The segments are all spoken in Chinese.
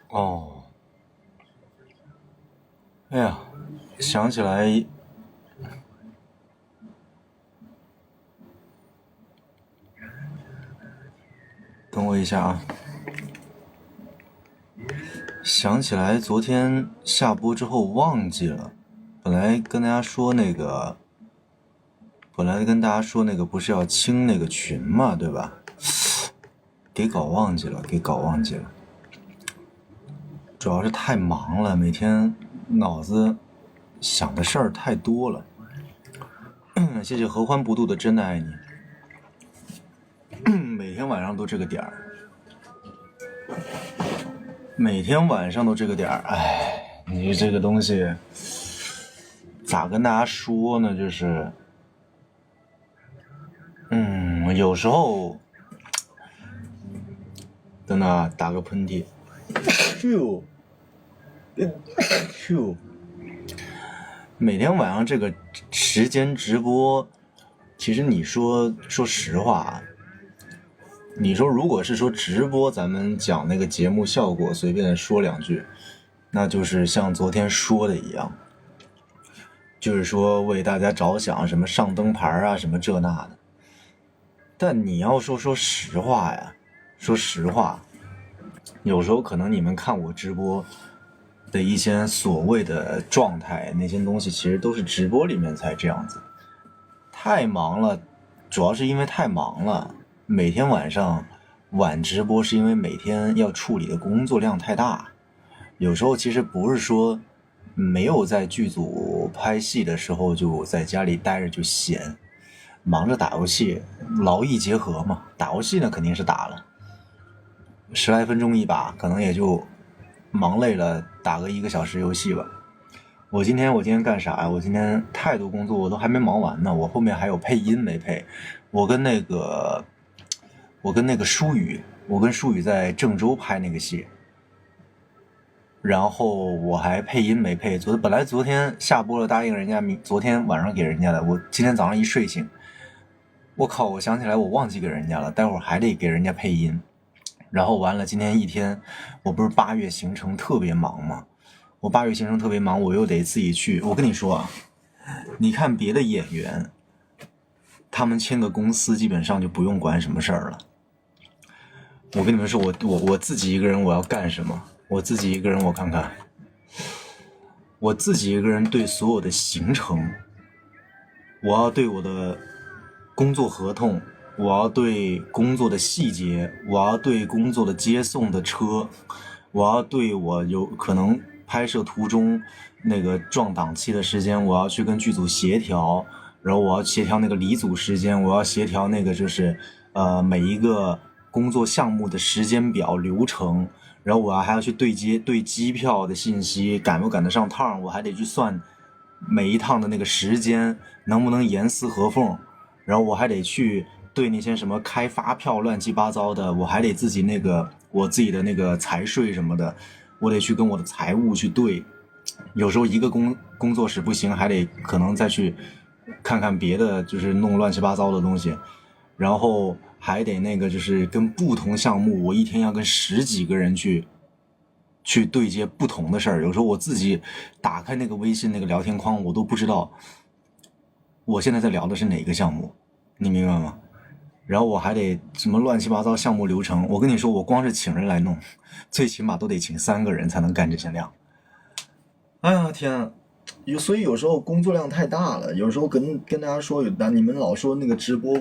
哦，哎呀，想起来，等我一下啊，想起来昨天下播之后忘记了，本来跟大家说那个，不是要清那个群嘛，对吧？给搞忘记了，主要是太忙了，每天脑子想的事儿太多了。谢谢合欢不渡的真的爱你。每天晚上都这个点儿，每天晚上都这个点儿，哎，你这个东西咋跟大家说呢？就是，有时候，等等啊，打个喷嚏，每天晚上这个时间直播，其实你说实话，你说如果是说直播，咱们讲那个节目效果，随便说两句，那就是像昨天说的一样，就是说为大家着想，什么上灯牌啊，什么这那的。但你要说实话呀，说实话，有时候可能你们看我直播的一些所谓的状态，那些东西其实都是直播里面才这样子。太忙了，主要是因为太忙了，每天晚上晚直播是因为每天要处理的工作量太大。有时候其实不是说没有在剧组拍戏的时候就在家里待着就闲，忙着打游戏，劳逸结合嘛。打游戏呢肯定是打了，10来分钟一把，可能也就忙累了打个1个小时游戏吧。我今天干啥呀？我今天太多工作我都还没忙完呢，我后面还有配音没配。我跟那个舒宇，我跟舒宇在郑州拍那个戏，然后我还配音没配。本来昨天下播了，答应人家昨天晚上给人家的，我今天早上一睡醒，我靠，我想起来我忘记给人家了，待会儿还得给人家配音。然后完了，今天一天我不是8月行程特别忙吗？我8月行程特别忙，我又得自己去。我跟你说啊，你看别的演员，他们签个公司基本上就不用管什么事儿了。我跟你们说，我自己一个人我要干什么？我自己一个人，我看看，我自己一个人对所有的行程，我要对我的工作合同，我要对工作的细节，我要对工作的接送的车，我要对我有可能拍摄途中那个撞档期的时间，我要去跟剧组协调，然后我要协调那个离组时间，我要协调那个就是每一个工作项目的时间表流程，然后我还要去对机票的信息赶不赶得上趟，我还得去算每一趟的那个时间能不能严丝合缝，然后我还得去对那些什么开发票乱七八糟的，我还得自己我自己的那个财税什么的，我得去跟我的财务去对。有时候一个工作室不行，还得可能再去看看别的，就是弄乱七八糟的东西，然后还得那个就是跟不同项目，我一天要跟10几个人去对接不同的事儿。有时候我自己打开那个微信那个聊天框，我都不知道我现在在聊的是哪个项目，你明白吗？然后我还得什么乱七八糟项目流程，我跟你说，我光是请人来弄，最起码都得请3个人才能干这些量。哎呀天啊，所以有时候工作量太大了，有时候跟大家说，你们老说那个直播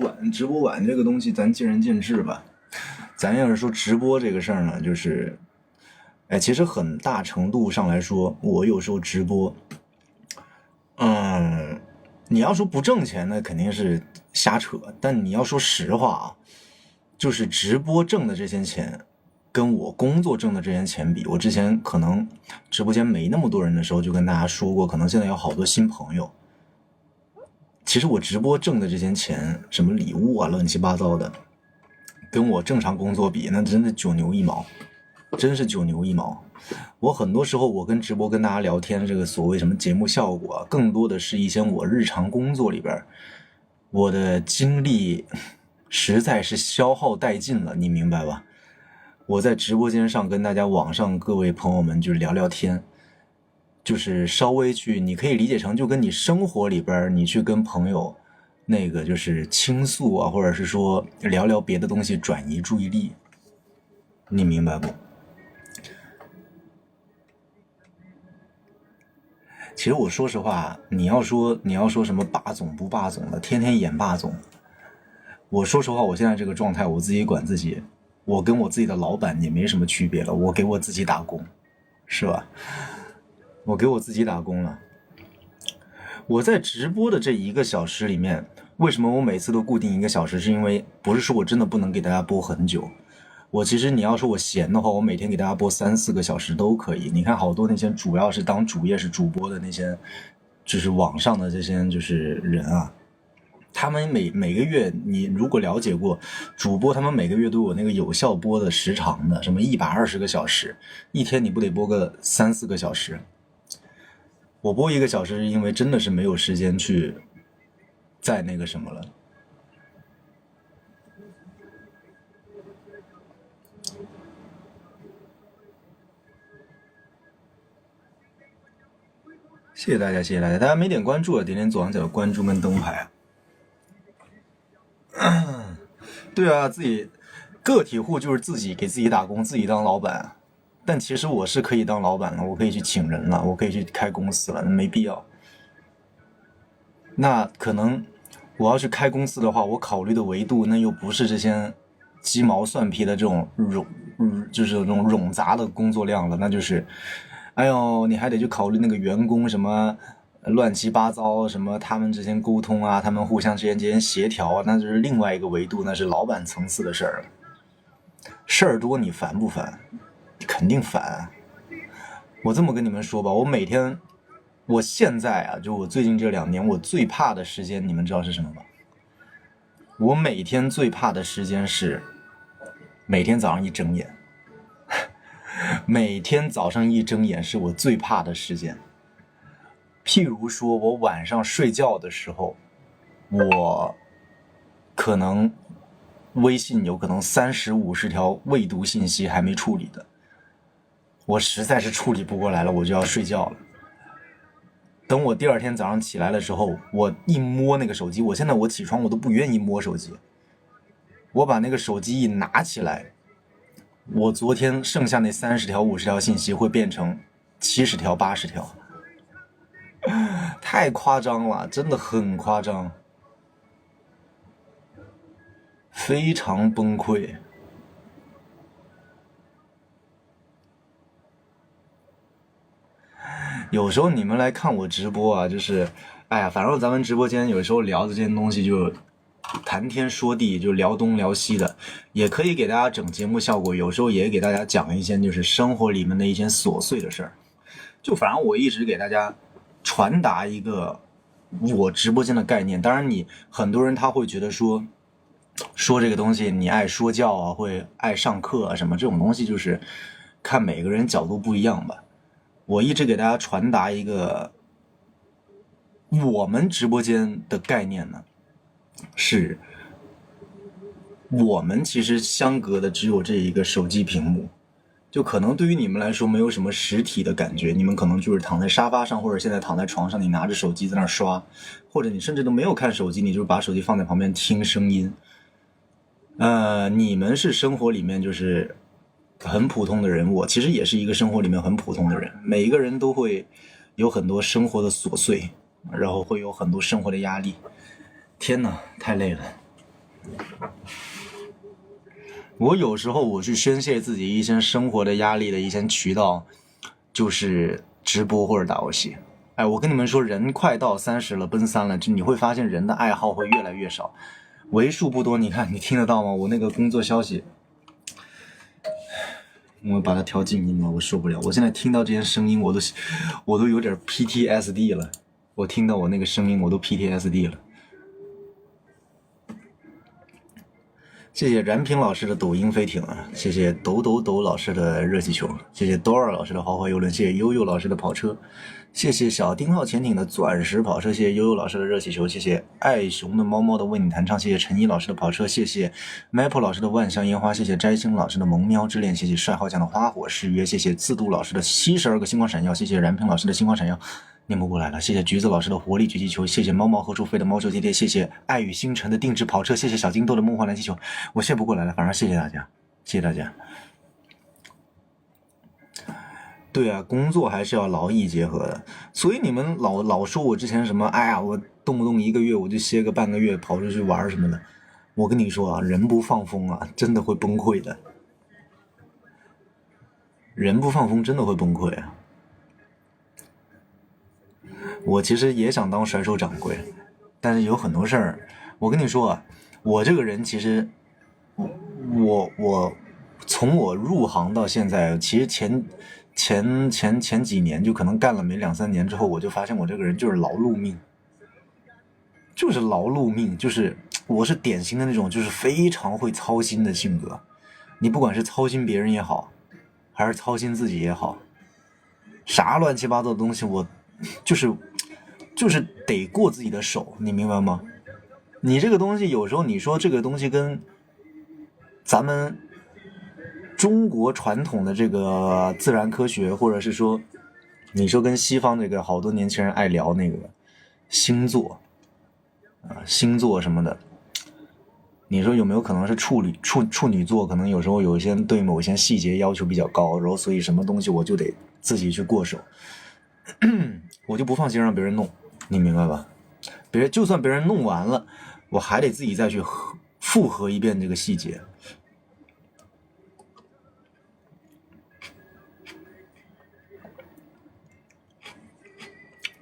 晚这个东西，咱见仁见智吧。咱要是说直播这个事儿呢，就是，其实很大程度上来说，我有时候直播，你要说不挣钱那肯定是瞎扯，但你要说实话啊，就是直播挣的这些钱，跟我工作挣的这些钱比，我之前可能直播间没那么多人的时候就跟大家说过，可能现在有好多新朋友。其实我直播挣的这些钱，什么礼物啊，乱七八糟的，跟我正常工作比，那真的九牛一毛，真是九牛一毛。我很多时候我跟直播跟大家聊天，这个所谓什么节目效果，更多的是一些我日常工作里边我的精力实在是消耗殆尽了，你明白吧？我在直播间上跟大家网上各位朋友们就聊聊天，就是稍微去，你可以理解成就跟你生活里边你去跟朋友那个就是倾诉啊，或者是说聊聊别的东西，转移注意力，你明白不？其实我说实话，你要说什么霸总不霸总的，天天演霸总，我说实话，我现在这个状态，我自己管自己，我跟我自己的老板也没什么区别了，我给我自己打工，是吧？我给我自己打工了。我在直播的这1个小时里面，为什么我每次都固定1个小时？是因为不是说我真的不能给大家播很久，我其实你要说我闲的话，我每天给大家播3、4个小时都可以。你看好多那些主要是当主业是主播的那些，就是网上的这些就是人啊，他们每个月，你如果了解过主播，他们每个月都有那个有效播的时长的，什么120个小时，一天你不得播个3、4个小时？我播1个小时，因为真的是没有时间去再那个什么了。谢谢大家，谢谢大家，大家没点关注啊，点点左上角的关注跟灯牌啊。对啊，自己个体户就是自己给自己打工，自己当老板。但其实我是可以当老板了，我可以去请人了，我可以去开公司了，没必要。那可能我要去开公司的话，我考虑的维度那又不是这些鸡毛蒜皮的这种就是这种冗杂的工作量了，那就是，哎呦，你还得去考虑那个员工什么乱七八糟，什么他们之间沟通啊，他们互相之间协调啊，那就是另外一个维度，那是老板层次的事儿了。事儿多你烦不烦？肯定烦。我这么跟你们说吧，我现在啊，就我最近这2年，我最怕的时间，你们知道是什么吗？我每天最怕的时间是每天早上一睁眼，每天早上一睁眼是我最怕的时间。譬如说我晚上睡觉的时候，我可能微信有可能30、50条未读信息还没处理的，我实在是处理不过来了，我就要睡觉了。等我第2天早上起来的时候，我一摸那个手机，我起床我都不愿意摸手机，我把那个手机一拿起来，我昨天剩下那30条、50条信息会变成70条、80条，太夸张了，真的很夸张，非常崩溃。有时候你们来看我直播啊，就是，哎呀，反正咱们直播间有时候聊的这些东西就谈天说地，就聊东聊西的，也可以给大家整节目效果，有时候也给大家讲一些就是生活里面的一些琐碎的事儿。就反正我一直给大家传达一个我直播间的概念。当然你很多人他会觉得说这个东西你爱说教啊，会爱上课啊什么，这种东西就是看每个人角度不一样吧。我一直给大家传达一个我们直播间的概念呢，是我们其实相隔的只有这一个手机屏幕，就可能对于你们来说没有什么实体的感觉，你们可能就是躺在沙发上，或者现在躺在床上，你拿着手机在那刷，或者你甚至都没有看手机，你就把手机放在旁边听声音。你们是生活里面就是很普通的人，我其实也是一个生活里面很普通的人，每一个人都会有很多生活的琐碎，然后会有很多生活的压力。天哪，太累了。我有时候我去宣泄自己一些生活的压力的一些渠道，就是直播或者打游戏。哎，我跟你们说，人快到30了，奔3了，就你会发现人的爱好会越来越少，为数不多。你看，你听得到吗？我那个工作消息，我把它调静音了，我受不了。我现在听到这些声音，我都有点 PTSD 了。我听到我那个声音，我都 PTSD 了。谢谢燃平老师的抖音飞艇啊，谢谢抖抖抖老师的热气球，谢谢多尔老师的豪华游轮，谢谢悠悠老师的跑车，谢谢小丁号潜艇的钻石跑车，谢谢悠悠老师的热气球，谢谢爱熊的猫猫的为你弹唱，谢谢陈一老师的跑车，谢谢 Maple 老师的万象烟花，谢谢摘星老师的萌喵之恋，谢谢帅浩酱的花火誓约，谢谢自度老师的72个星光闪耀，谢谢燃平老师的星光闪耀。念不过来了，谢谢橘子老师的活力狙击球，谢谢猫毛何处飞的猫手贴贴，谢谢爱与星辰的定制跑车，谢谢小金豆的梦幻蓝气球，我谢不过来了，反正谢谢大家，谢谢大家。对啊，工作还是要劳逸结合的，所以你们老说我之前什么，哎呀，我动不动1个月我就歇个半个月跑出去玩什么的，我跟你说啊，人不放风啊，真的会崩溃的，人不放风真的会崩溃啊。我其实也想当甩手掌柜，但是有很多事儿，我跟你说啊，我这个人其实，我从我入行到现在，其实前几年就可能干了没2、3年之后，我就发现我这个人就是劳碌命，就是劳碌命，就是我是典型的那种就是非常会操心的性格，你不管是操心别人也好，还是操心自己也好，啥乱七八糟的东西我就是得过自己的手，你明白吗？你这个东西有时候你说这个东西跟咱们中国传统的这个自然科学，或者是说你说跟西方这个好多年轻人爱聊那个星座啊，星座什么的，你说有没有可能是处女座可能有时候有一些对某些细节要求比较高，然后所以什么东西我就得自己去过手，我就不放心让别人弄，你明白吧？就算别人弄完了，我还得自己再去复核一遍这个细节。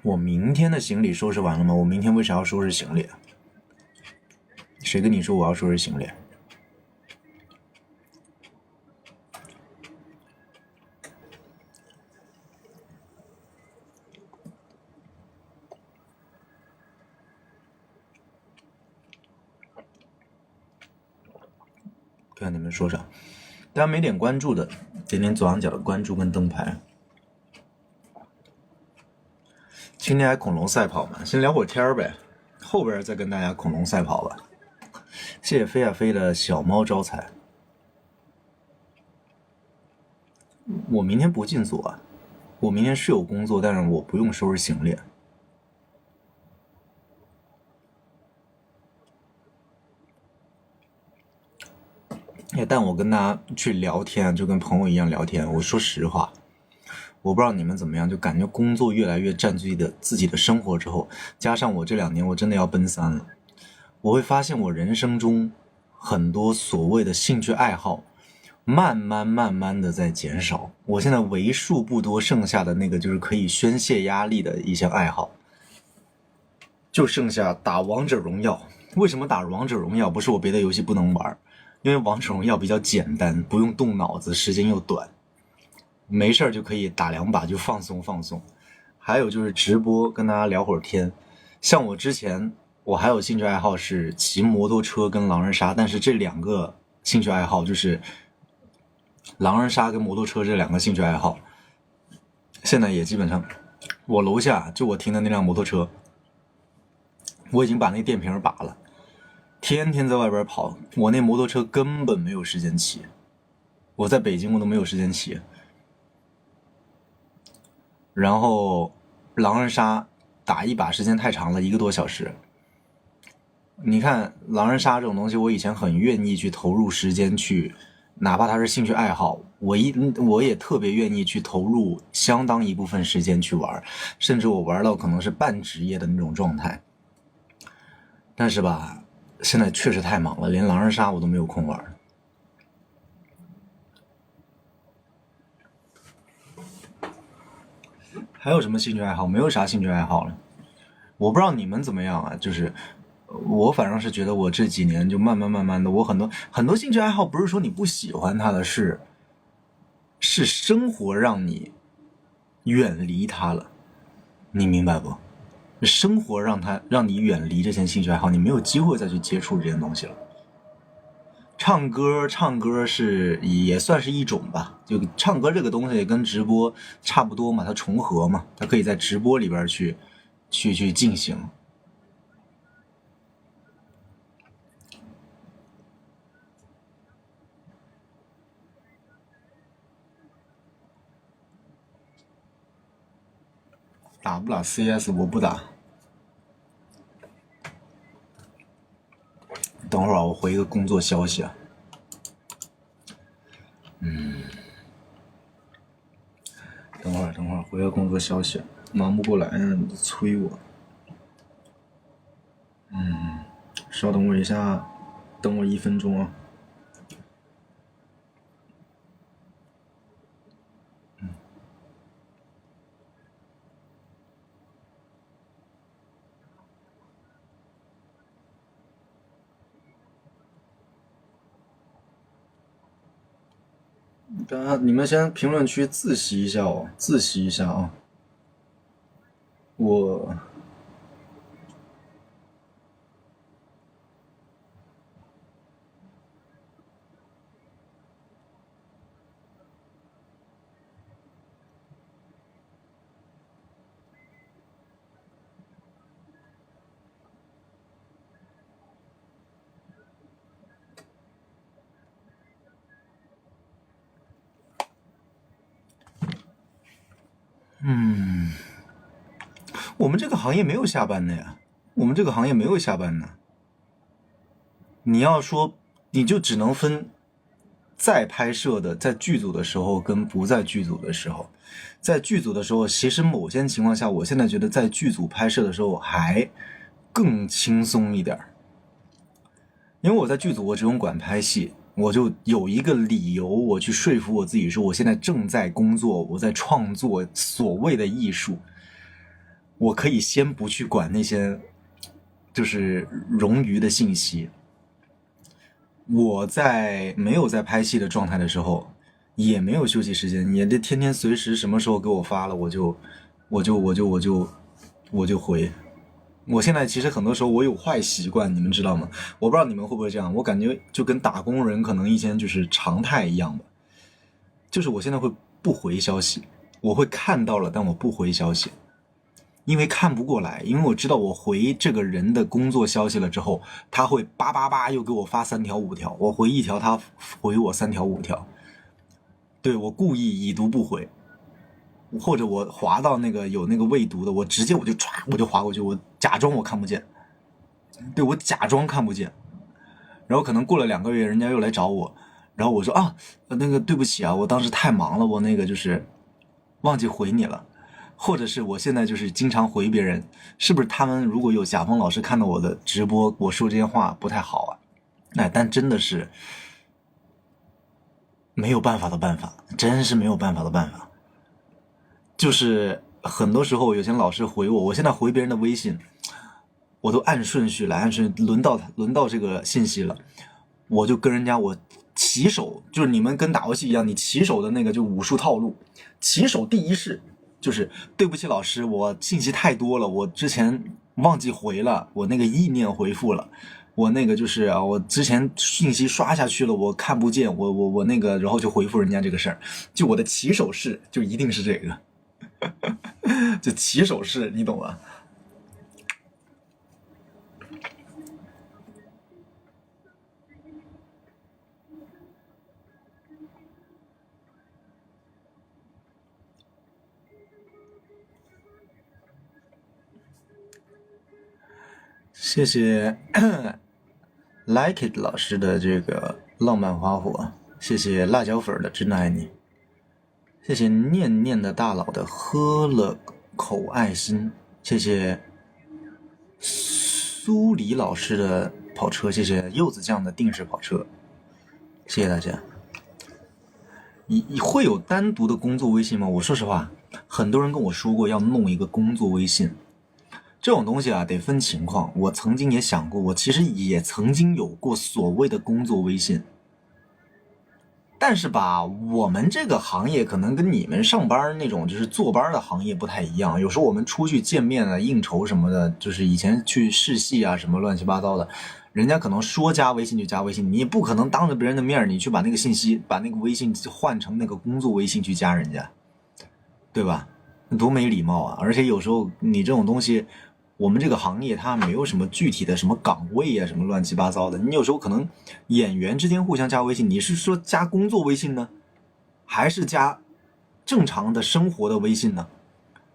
我明天的行李收拾完了吗？我明天为啥要收拾行李？谁跟你说我要收拾行李？看你们说啥？大家没点关注的，点点左上角的关注跟灯牌。今天还恐龙赛跑嘛？先聊会儿天呗，后边再跟大家恐龙赛跑吧。谢谢飞啊飞的小猫招财。我明天不进组啊，我明天是有工作，但是我不用收拾行李。但我跟大家去聊天，就跟朋友一样聊天。我说实话，我不知道你们怎么样，就感觉工作越来越占据自己的生活之后，加上我这2年我真的要奔3了，我会发现我人生中很多所谓的兴趣爱好，慢慢的在减少。我现在为数不多剩下的那个就是可以宣泄压力的一些爱好，就剩下打王者荣耀。为什么打王者荣耀？不是我别的游戏不能玩，因为王者荣耀比较简单，不用动脑子，时间又短，没事就可以打2把就放松放松。还有就是直播跟大家聊会儿天，像我之前我还有兴趣爱好是骑摩托车跟狼人杀，但是这2个兴趣爱好就是狼人杀跟摩托车这2个兴趣爱好，现在也基本上，我楼下就我停的那辆摩托车，我已经把那电瓶拔了，天天在外边跑，我那摩托车根本没有时间骑，我在北京我都没有时间骑。然后狼人杀打1把时间太长了，1个多小时。你看狼人杀这种东西，我以前很愿意去投入时间去，哪怕它是兴趣爱好，我也特别愿意去投入相当一部分时间去玩，甚至我玩到可能是半职业的那种状态。但是吧，现在确实太忙了，连狼人杀我都没有空玩。还有什么兴趣爱好？没有啥兴趣爱好了。我不知道你们怎么样啊，就是我反正是觉得我这几年就慢慢的，我很多兴趣爱好不是说你不喜欢它的，是生活让你远离它了，你明白不？生活让你远离这些兴趣爱好，你没有机会再去接触这些东西了。唱歌是也算是一种吧，就唱歌这个东西跟直播差不多嘛，它重合嘛，它可以在直播里边去进行。打不打 CS？ 我不打。等会儿啊，我回一个工作消息啊。等会儿回个工作消息，忙不过来呢，你催我。稍等我一下，等我1分钟啊。大家你们先评论区自习一下哦，自习一下啊。我我们这个行业没有下班的呀，我们这个行业没有下班的。你要说，你就只能分在拍摄的，在剧组的时候跟不在剧组的时候。在剧组的时候，其实某些情况下，我现在觉得在剧组拍摄的时候还更轻松一点，因为我在剧组我只用管拍戏，我就有一个理由我去说服我自己说我现在正在工作，我在创作所谓的艺术，我可以先不去管那些就是冗余的信息。我在没有在拍戏的状态的时候，也没有休息时间，也得天天随时什么时候给我发了，我就回。我现在其实很多时候我有坏习惯，你们知道吗？我不知道你们会不会这样，我感觉就跟打工人可能以前就是常态一样吧。就是我现在会不回消息，我会看到了，但我不回消息，因为看不过来，因为我知道我回这个人的工作消息了之后，他会叭叭叭又给我发3条5条，我回1条，他回我3条5条。对，我故意已读不回，或者我滑到那个有那个未读的，我直接我就滑过去，我假装我看不见。对，我假装看不见，然后可能过了2个月，人家又来找我，然后我说啊，那个对不起啊，我当时太忙了，我那个就是忘记回你了。或者是我现在就是经常回别人，是不是他们如果有甲方老师看到我的直播，我说这些话不太好啊？哎，但真的是没有办法的办法，真是没有办法的办法。就是很多时候有些老师回我，我现在回别人的微信，我都按顺序来，按顺序轮到这个信息了，我就跟人家我起手，就是你们跟打游戏一样，你起手的那个就武术套路，起手第一式就是对不起老师，我信息太多了，我之前忘记回了，我那个意念回复了，我那个就是啊，我之前信息刷下去了，我看不见，我那个，然后就回复人家这个事儿，就我的起手式就一定是这个，就起手式，你懂吗？谢谢Like It 老师的这个浪漫花火，谢谢辣椒粉的真爱你，谢谢念念的大佬的喝了口爱心，谢谢苏黎老师的跑车，谢谢柚子酱的定时跑车，谢谢大家。你会有单独的工作微信吗？我说实话，很多人跟我说过要弄一个工作微信，这种东西啊得分情况。我曾经也想过，我其实也曾经有过所谓的工作微信，但是吧，我们这个行业可能跟你们上班那种就是坐班的行业不太一样。有时候我们出去见面啊、应酬什么的，就是以前去试戏啊什么乱七八糟的，人家可能说加微信就加微信，你也不可能当着别人的面你去把那个信息把那个微信换成那个工作微信去加人家，对吧？多没礼貌啊！而且有时候你这种东西，我们这个行业它没有什么具体的什么岗位啊，什么乱七八糟的。你有时候可能演员之间互相加微信，你是说加工作微信呢，还是加正常的生活的微信呢？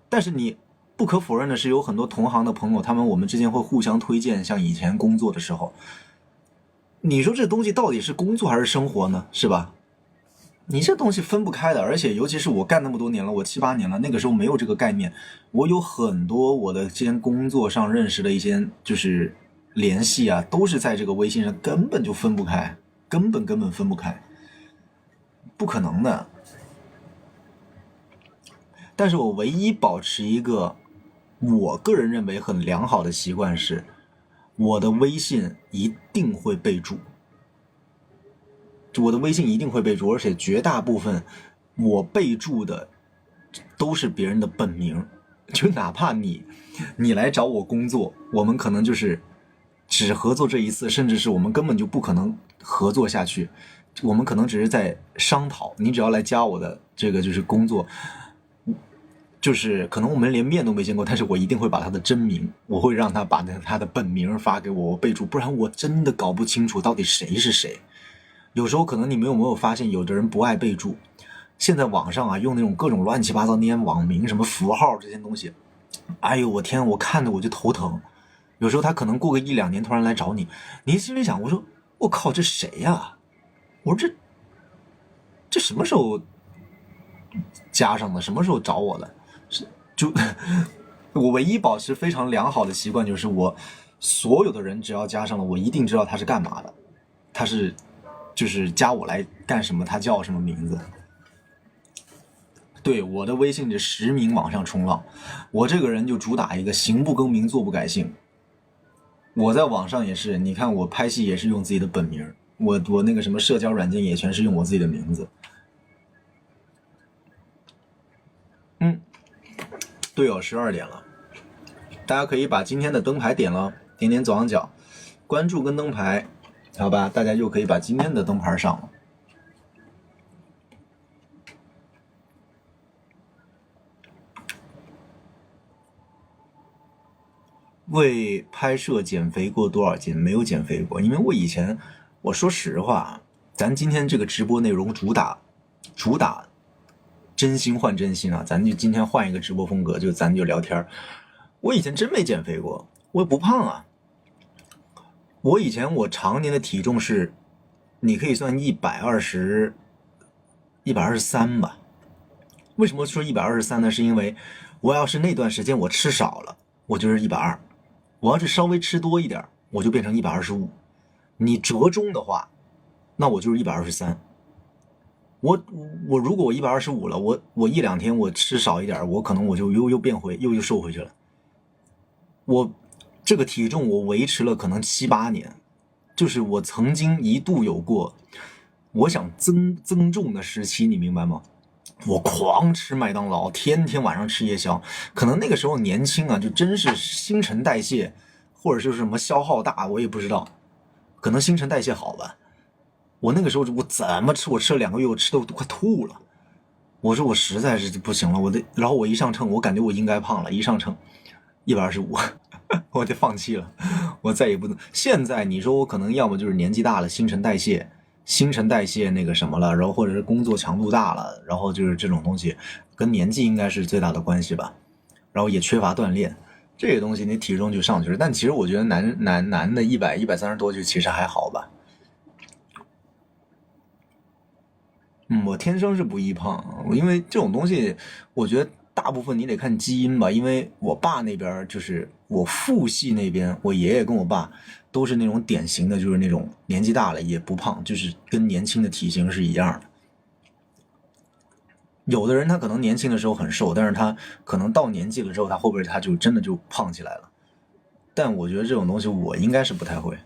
但是你不可否认的是，有很多同行的朋友，我们之间会互相推荐，像以前工作的时候，你说这东西到底是工作还是生活呢？是吧？你这东西分不开的，而且尤其是我干那么多年了，我7、8年了，那个时候没有这个概念。我有很多我的之前工作上认识的一些就是联系啊，都是在这个微信上，根本就分不开，根本分不开，不可能的。但是我唯一保持一个我个人认为很良好的习惯是，我的微信一定会备注。我的微信一定会备注，而且绝大部分我备注的都是别人的本名，就哪怕你来找我工作，我们可能就是只合作这一次，甚至是我们根本就不可能合作下去，我们可能只是在商讨，你只要来加我的这个就是工作，就是可能我们连面都没见过，但是我一定会把他的真名，我会让他把他的本名发给我备注，不然我真的搞不清楚到底谁是谁。有时候可能你们有没有发现，有的人不爱备注，现在网上啊用那种各种乱七八糟那些网名什么符号这些东西，哎呦我天，我看着我就头疼。有时候他可能过个1、2年突然来找你，你心里想，我说我靠这谁呀？我说这什么时候加上的，什么时候找我的？就我唯一保持非常良好的习惯就是我所有的人只要加上了，我一定知道他是干嘛的，他是就是加我来干什么，他叫什么名字。对，我的微信是实名网上冲浪，我这个人就主打一个行不更名坐不改姓。我在网上也是，你看我拍戏也是用自己的本名，我那个什么社交软件也全是用我自己的名字。对哦，12点了，大家可以把今天的灯牌点了，点左上角，关注跟灯牌，好吧，大家又可以把今天的灯牌上了。为拍摄减肥过多少斤？没有减肥过，因为我以前，我说实话，咱今天这个直播内容主打真心换真心啊，咱就今天换一个直播风格，咱就聊天。我以前真没减肥过，我也不胖啊。我以前我常年的体重是，你可以算123吧。为什么说123呢？是因为我要是那段时间我吃少了，我就是120。我要是稍微吃多一点，我就变成125。你折中的话，那我就是123。我如果我125了，我1、2天我吃少一点，我可能我就又变回又瘦回去了。我这个体重我维持了可能7、8年，就是我曾经一度有过我想增重的时期，你明白吗？我狂吃麦当劳，天天晚上吃夜宵，可能那个时候年轻啊，就真是新陈代谢或者是什么消耗大，我也不知道，可能新陈代谢好吧。我那个时候我怎么吃，我吃了2个月，我吃的都快吐了。我说我实在是不行了，然后我一上秤，我感觉我应该胖了，一上秤125，我就放弃了，我再也不能。现在你说我可能要么就是年纪大了，新陈代谢那个什么了，然后或者是工作强度大了，然后就是这种东西跟年纪应该是最大的关系吧。然后也缺乏锻炼，这个东西你体重就上去了。但其实我觉得男的130多就其实还好吧。我天生是不易胖，因为这种东西，我觉得大部分你得看基因吧。因为我爸那边就是我父系那边，我爷爷跟我爸都是那种典型的，就是那种年纪大了也不胖，就是跟年轻的体型是一样的。有的人他可能年轻的时候很瘦，但是他可能到年纪了之后，他后边他就真的就胖起来了。但我觉得这种东西我应该是不太会。